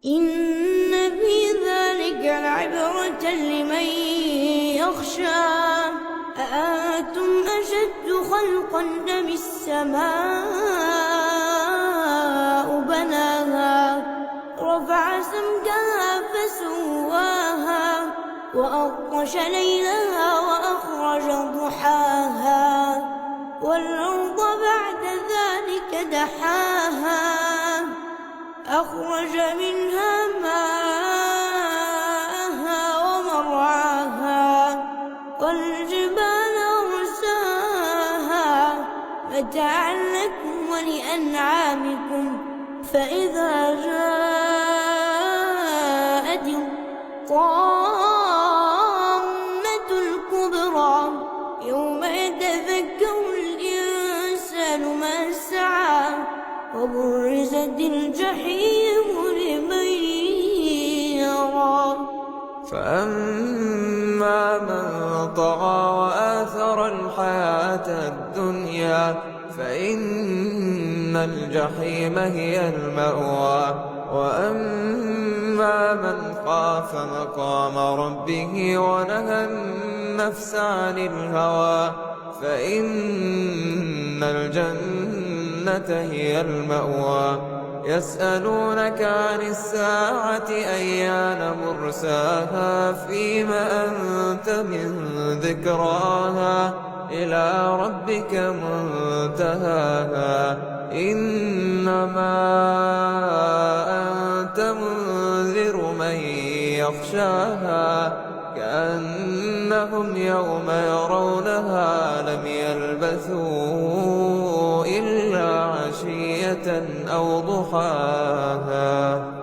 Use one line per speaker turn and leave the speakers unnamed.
إن في ذلك لعبرة لمن يخشى أأنتم أشد خلقا أم السماء بناها رفع سمكها فسواها وأغطش ليلها وأخرج ضحاها والأرض بعد ذلك دحاها أخرج منها ماءها ومرعاها والجبال أرساها متاعا لكم ولأنعامكم فإذا جاءت الطامة الكبرى يوم يتذكر الإنسان ما سعى وبرزت الجحيم لمن يرى
فأما من طغى وآثر الحياة الدنيا فإن الجحيم هي المأوى وأما من خاف مقام ربه ونهى النفس عن الهوى فإن الجنة هي المأوى يسألونك عن الساعة أيان مرساها فيم أنت من ذكراها إلى ربك منتهاها إنما أنت منذر من يخشاها كأنهم يوم يرونها لم يلبثوا إلا عشية أو ضحاها.